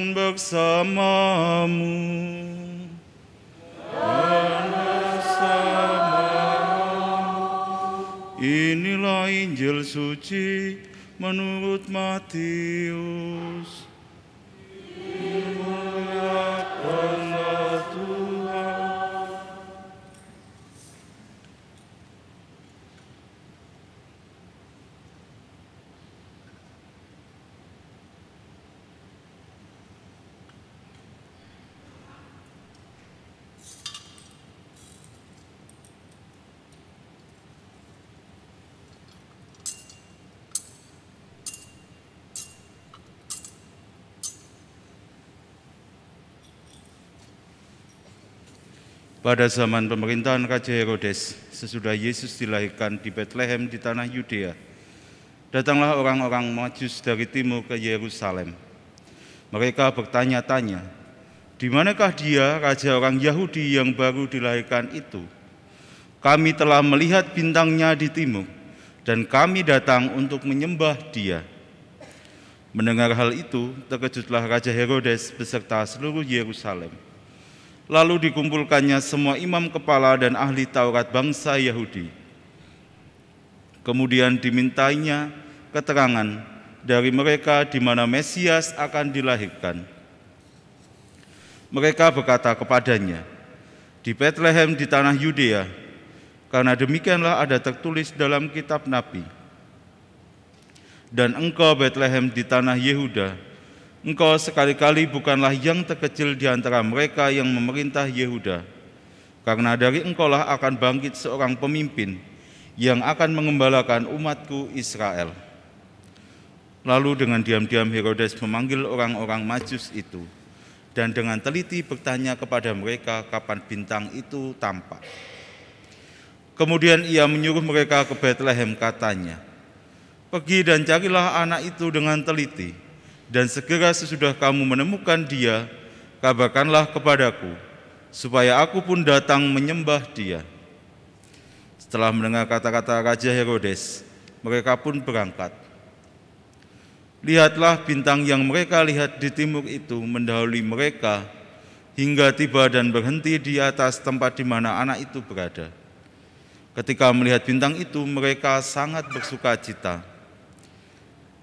Tuhan bersamamu. Inilah Injil suci menurut Matius. Dimuliakanlah Tuhan. Pada zaman pemerintahan Raja Herodes, sesudah Yesus dilahirkan di Betlehem di tanah Yudea, datanglah orang-orang Majus dari timur ke Yerusalem. Mereka bertanya-tanya, "Di manakah dia, raja orang Yahudi yang baru dilahirkan itu? Kami telah melihat bintangnya di timur, dan kami datang untuk menyembah dia." Mendengar hal itu, terkejutlah Raja Herodes beserta seluruh Yerusalem. Lalu dikumpulkannya semua imam kepala dan ahli Taurat bangsa Yahudi. Kemudian dimintainya keterangan dari mereka di mana Mesias akan dilahirkan. Mereka berkata kepadanya, "Di Betlehem di tanah Yudea, karena demikianlah ada tertulis dalam kitab Nabi. Dan engkau Betlehem di tanah Yehuda, engkau sekali-kali bukanlah yang terkecil di antara mereka yang memerintah Yehuda, karena dari engkaulah akan bangkit seorang pemimpin yang akan mengembalakan umatku Israel." Lalu dengan diam-diam Herodes memanggil orang-orang Majus itu, dan dengan teliti bertanya kepada mereka kapan bintang itu tampak. Kemudian ia menyuruh mereka ke Betlehem, katanya, "Pergi dan carilah anak itu dengan teliti, dan segera sesudah kamu menemukan dia, kabarkanlah kepadaku, supaya aku pun datang menyembah dia." Setelah mendengar kata-kata Raja Herodes, mereka pun berangkat. Lihatlah, bintang yang mereka lihat di timur itu mendahului mereka hingga tiba dan berhenti di atas tempat di mana anak itu berada. Ketika melihat bintang itu, mereka sangat bersuka cita.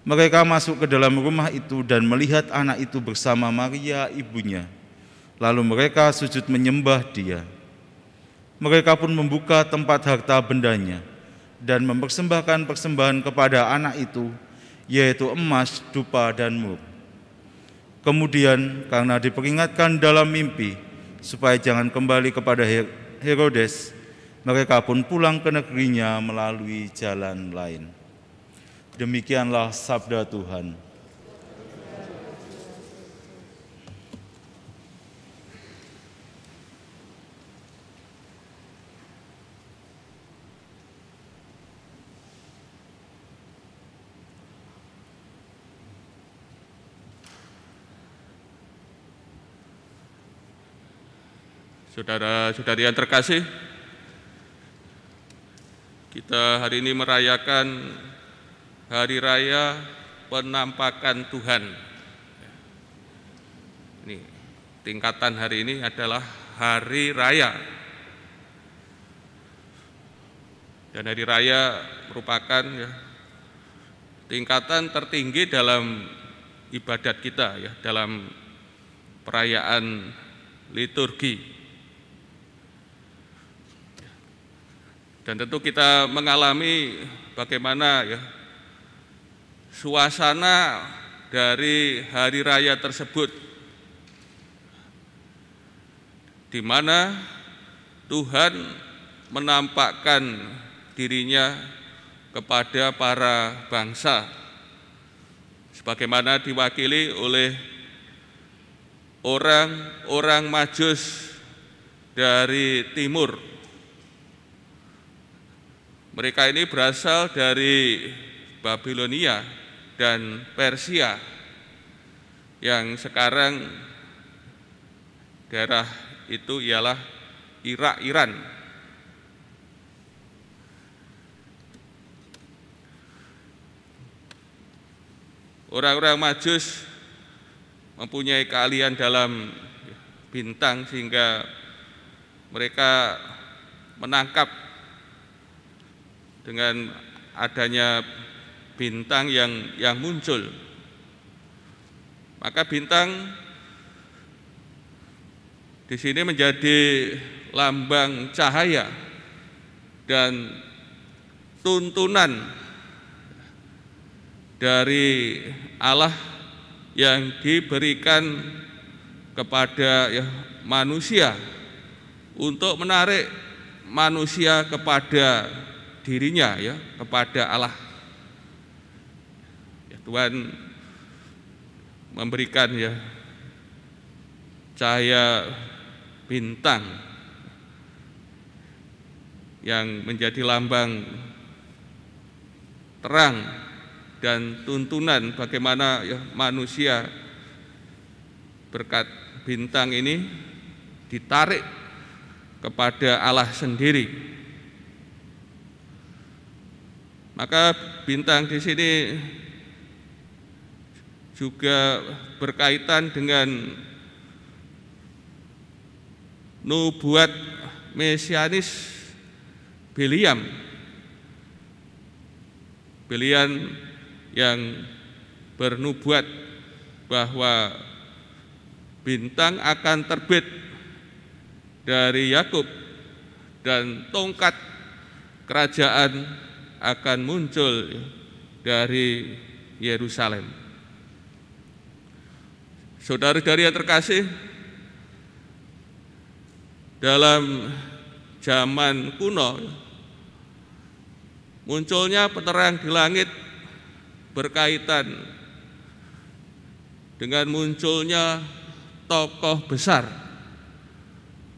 Mereka masuk ke dalam rumah itu dan melihat anak itu bersama Maria ibunya. Lalu mereka sujud menyembah dia. Mereka pun membuka tempat harta bendanya dan mempersembahkan persembahan kepada anak itu, yaitu emas, dupa, dan mur. Kemudian karena diperingatkan dalam mimpi supaya jangan kembali kepada Herodes, mereka pun pulang ke negerinya melalui jalan lain. Demikianlah sabda Tuhan. Saudara-saudari yang terkasih, kita hari ini merayakan Hari Raya Penampakan Tuhan. Ini tingkatan hari ini adalah Hari Raya. Dan Hari Raya merupakan tingkatan tertinggi dalam ibadat kita, dalam perayaan liturgi. Dan tentu kita mengalami bagaimana suasana dari hari raya tersebut, di mana Tuhan menampakkan dirinya kepada para bangsa, sebagaimana diwakili oleh orang-orang Majus dari timur. Mereka ini berasal dari Babilonia dan Persia, yang sekarang daerah itu ialah Irak, Iran. Orang-orang Majus mempunyai keahlian dalam bintang sehingga mereka menangkap dengan adanya bintang yang muncul. Maka bintang di sini menjadi lambang cahaya dan tuntunan dari Allah yang diberikan kepada manusia untuk menarik manusia kepada dirinya, kepada Allah. Tuhan memberikan cahaya bintang yang menjadi lambang terang dan tuntunan bagaimana manusia berkat bintang ini ditarik kepada Allah sendiri. Maka bintang di sini juga berkaitan dengan nubuat mesianis Bileam yang bernubuat bahwa bintang akan terbit dari Yakub dan tongkat kerajaan akan muncul dari Yerusalem. Saudara-saudari yang terkasih, dalam zaman kuno munculnya penerang di langit berkaitan dengan munculnya tokoh besar.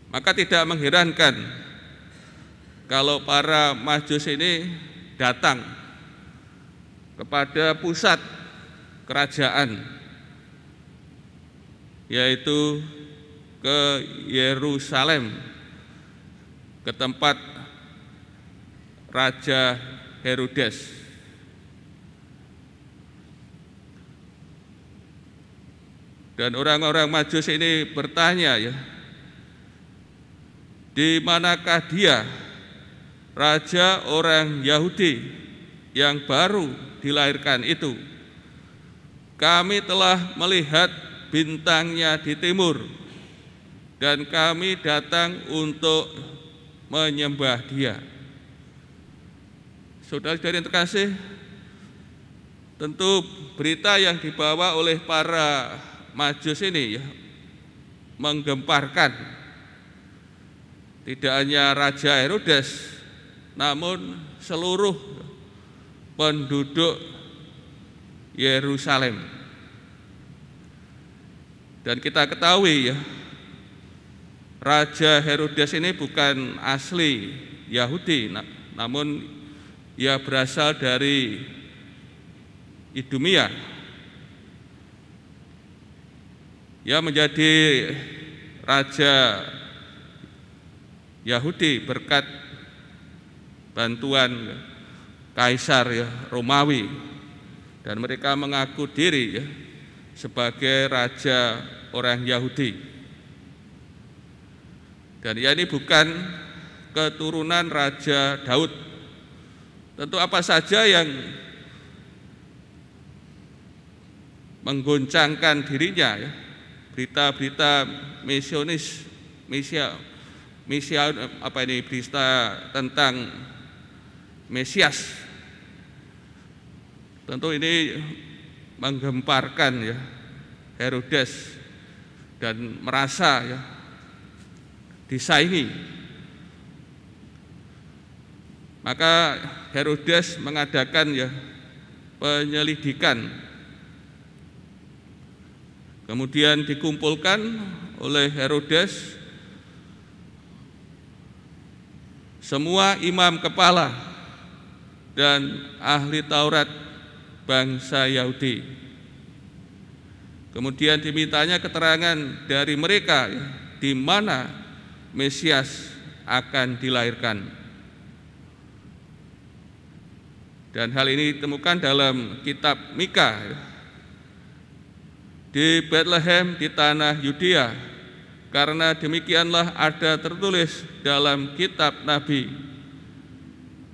Maka tidak mengherankan kalau para Majus ini datang kepada pusat kerajaan, yaitu ke Yerusalem, ke tempat Raja Herodes. Dan orang-orang Majus ini bertanya, di manakah dia, raja orang Yahudi yang baru dilahirkan itu? Kami telah melihat bintangnya di timur, dan kami datang untuk menyembah dia. Saudara-saudari yang terkasih, tentu berita yang dibawa oleh para Majus ini menggemparkan tidak hanya Raja Herodes, namun seluruh penduduk Yerusalem. Dan kita ketahui Raja Herodes ini bukan asli Yahudi, namun ia berasal dari Idumea. Ia menjadi raja Yahudi berkat bantuan Kaisar Romawi, dan mereka mengaku diri sebagai raja orang Yahudi. Dan ia ini bukan keturunan Raja Daud. Tentu apa saja yang menggoncangkan dirinya, berita-berita berita tentang Mesias, tentu ini menggemparkan Herodes dan merasa disaingi. Maka Herodes mengadakan penyelidikan, kemudian dikumpulkan oleh Herodes semua imam kepala dan ahli Taurat bangsa Yahudi. Kemudian dimintanya keterangan dari mereka di mana Mesias akan dilahirkan. Dan hal ini ditemukan dalam kitab Mika. di Bethlehem di tanah Yudea, karena demikianlah ada tertulis dalam kitab Nabi.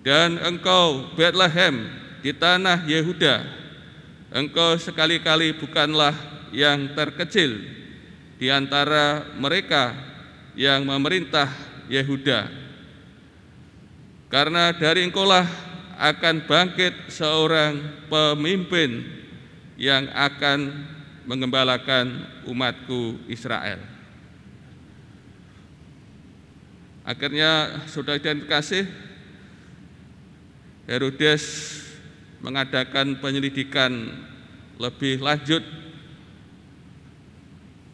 Dan engkau Bethlehem di tanah Yehuda, engkau sekali-kali bukanlah yang terkecil di antara mereka yang memerintah Yehuda, karena dari engkaulah akan bangkit seorang pemimpin yang akan mengembalakan umatku Israel. Akhirnya, saudara dan kekasih, Herodes mengadakan penyelidikan lebih lanjut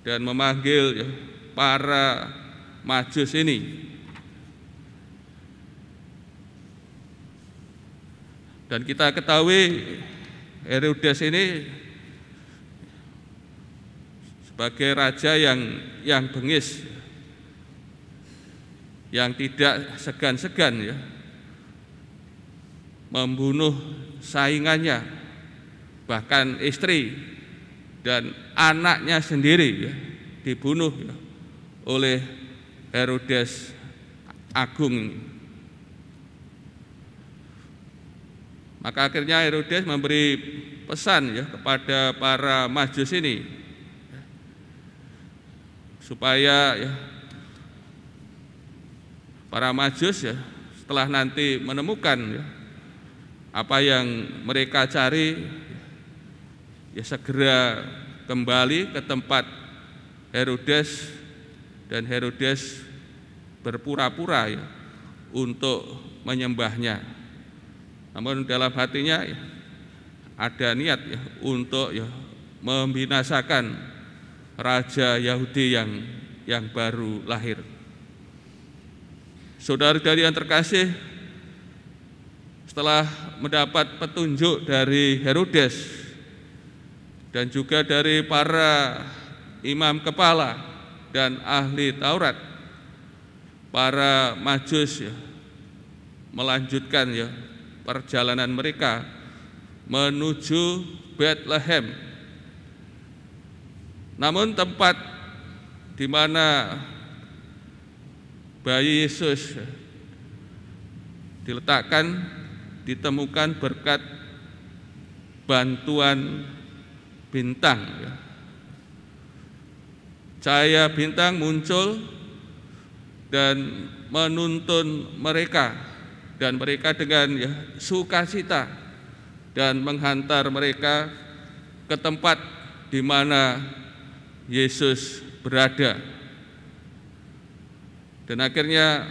dan memanggil para Majus ini. Dan kita ketahui Herodes ini sebagai raja yang bengis, yang tidak segan-segan membunuh saingannya, bahkan istri dan anaknya sendiri dibunuh oleh Herodes Agung. Maka akhirnya Herodes memberi pesan kepada para Majus ini supaya para Majus setelah nanti menemukan apa yang mereka cari, segera kembali ke tempat Herodes, dan Herodes berpura-pura untuk menyembahnya. Namun dalam hatinya ada niat untuk membinasakan raja Yahudi yang baru lahir. Saudara-saudari yang terkasih, setelah mendapat petunjuk dari Herodes dan juga dari para imam kepala dan ahli Taurat, para Majus melanjutkan perjalanan mereka menuju Bethlehem. Namun tempat di mana bayi Yesus diletakkan ditemukan berkat bantuan bintang. Cahaya bintang muncul dan menuntun mereka, dan mereka dengan sukacita dan menghantar mereka ke tempat di mana Yesus berada. Dan akhirnya,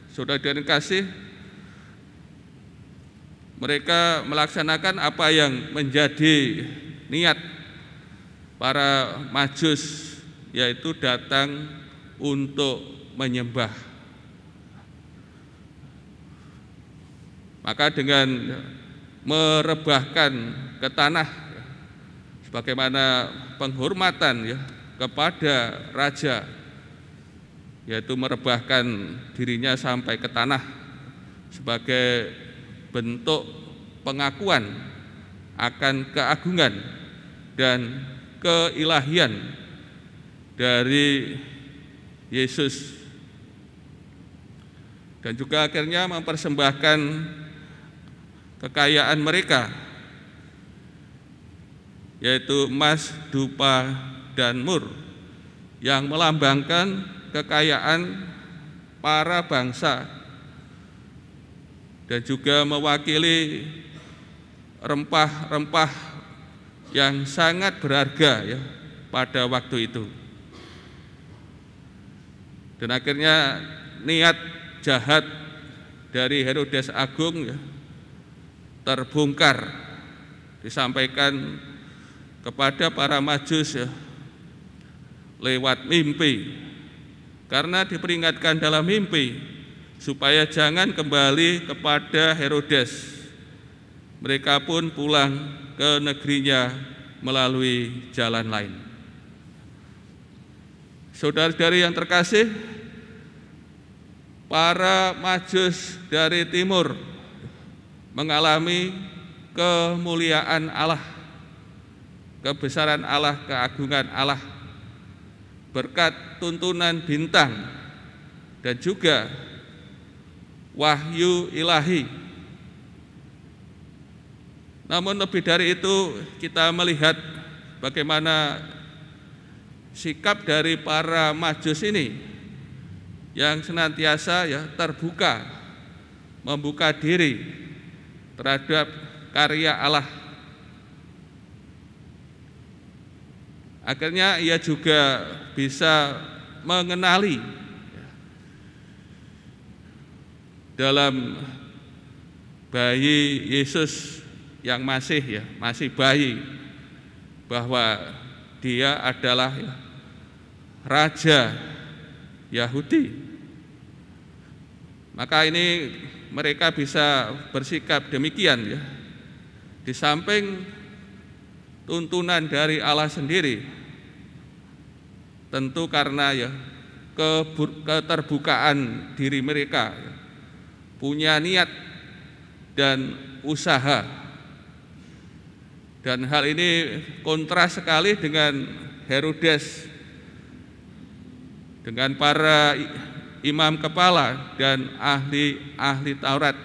saudara dan kasih, mereka melaksanakan apa yang menjadi niat para Majus, yaitu datang untuk menyembah. Maka dengan merebahkan ke tanah sebagaimana penghormatan kepada raja, yaitu merebahkan dirinya sampai ke tanah sebagai bentuk pengakuan akan keagungan dan keilahian dari Yesus, dan juga akhirnya mempersembahkan kekayaan mereka, yaitu emas, dupa, dan mur, yang melambangkan kekayaan para bangsa dan juga mewakili rempah-rempah yang sangat berharga pada waktu itu. Dan akhirnya niat jahat dari Herodes Agung terbongkar, disampaikan kepada para Majus lewat mimpi, karena diperingatkan dalam mimpi supaya jangan kembali kepada Herodes. Mereka pun pulang ke negerinya melalui jalan lain. Saudara-saudari yang terkasih, para Majus dari timur mengalami kemuliaan Allah kebesaran Allah, keagungan Allah, berkat tuntunan bintang dan juga wahyu ilahi. Namun lebih dari itu, kita melihat bagaimana sikap dari para Majus ini yang senantiasa terbuka, membuka diri terhadap karya Allah. Akhirnya ia juga bisa mengenali dalam bayi Yesus yang masih bayi, bahwa dia adalah Raja Yahudi. Maka ini mereka bisa bersikap demikian di samping tuntunan dari Allah sendiri, tentu karena keterbukaan diri mereka, punya niat dan usaha. Dan hal ini kontras sekali dengan Herodes, dengan para imam kepala dan ahli Taurat,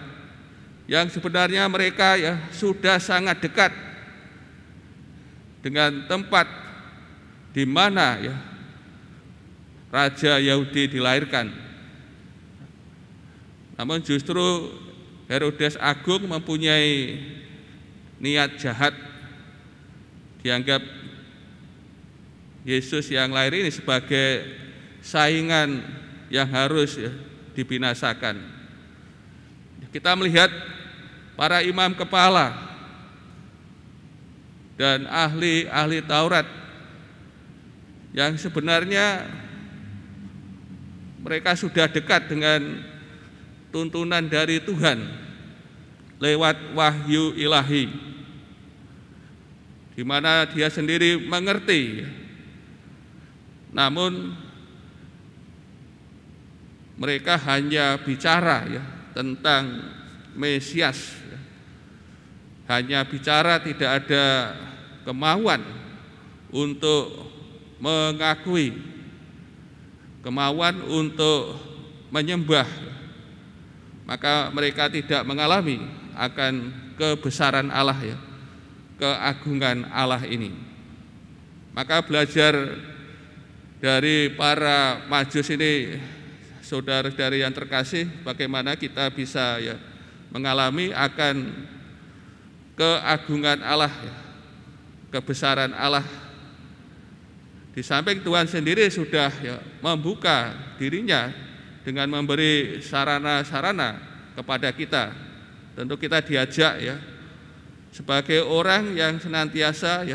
yang sebenarnya mereka sudah sangat dekat dengan tempat di mana Raja Yahudi dilahirkan. Namun justru Herodes Agung mempunyai niat jahat, dianggap Yesus yang lahir ini sebagai saingan yang harus dibinasakan. Kita melihat para imam kepala dan ahli Taurat yang sebenarnya mereka sudah dekat dengan tuntunan dari Tuhan lewat wahyu ilahi, di mana dia sendiri mengerti, namun mereka hanya bicara tentang Mesias, hanya bicara, tidak ada kemauan untuk mengakui, kemauan untuk menyembah. Maka mereka tidak mengalami akan kebesaran Allah, keagungan Allah ini. Maka belajar dari para Majus ini, saudara-saudari yang terkasih, bagaimana kita bisa mengalami akan keagungan Allah, kebesaran Allah. Di samping Tuhan sendiri sudah membuka dirinya dengan memberi sarana-sarana kepada kita. Tentu kita diajak sebagai orang yang senantiasa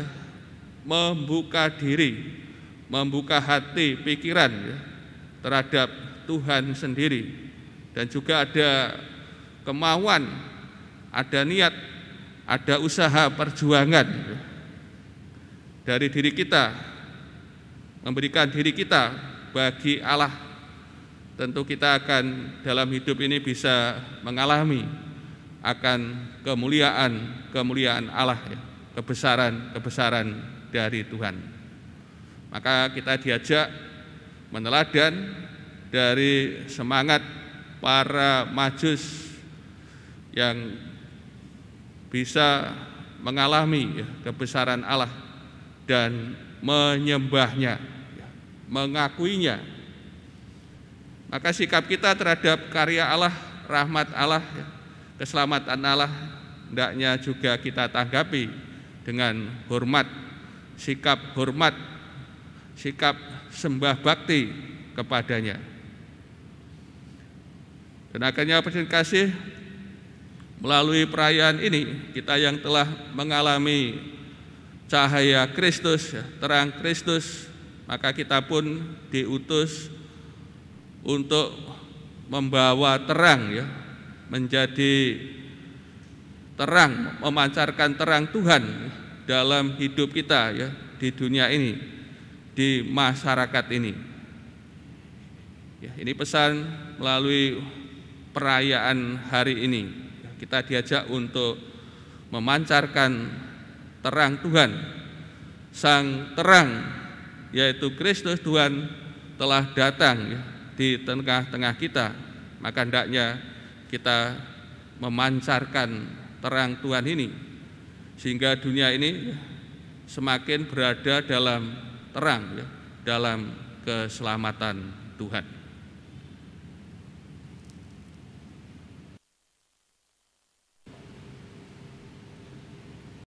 membuka diri, membuka hati, pikiran terhadap Tuhan sendiri, dan juga ada kemauan, ada niat, ada usaha perjuangan dari diri kita, memberikan diri kita bagi Allah. Tentu kita akan dalam hidup ini bisa mengalami akan kemuliaan Allah, kebesaran dari Tuhan. Maka kita diajak meneladan dari semangat para Majus yang bisa mengalami kebesaran Allah dan menyembahnya, mengakuinya. Maka sikap kita terhadap karya Allah, rahmat Allah, keselamatan Allah, hendaknya juga kita tanggapi dengan hormat, sikap sembah bakti kepadanya. Dan akhirnya Presiden kasih, melalui perayaan ini, kita yang telah mengalami cahaya Kristus, terang Kristus, maka kita pun diutus untuk membawa terang, menjadi terang, memancarkan terang Tuhan dalam hidup kita di dunia ini, di masyarakat ini. Ini pesan melalui perayaan hari ini. Kita diajak untuk memancarkan terang Tuhan Sang terang, yaitu Kristus Tuhan, telah datang ya, di tengah-tengah kita. Maka hendaknya kita memancarkan terang Tuhan ini, sehingga dunia ini semakin berada dalam terang, ya, dalam keselamatan Tuhan.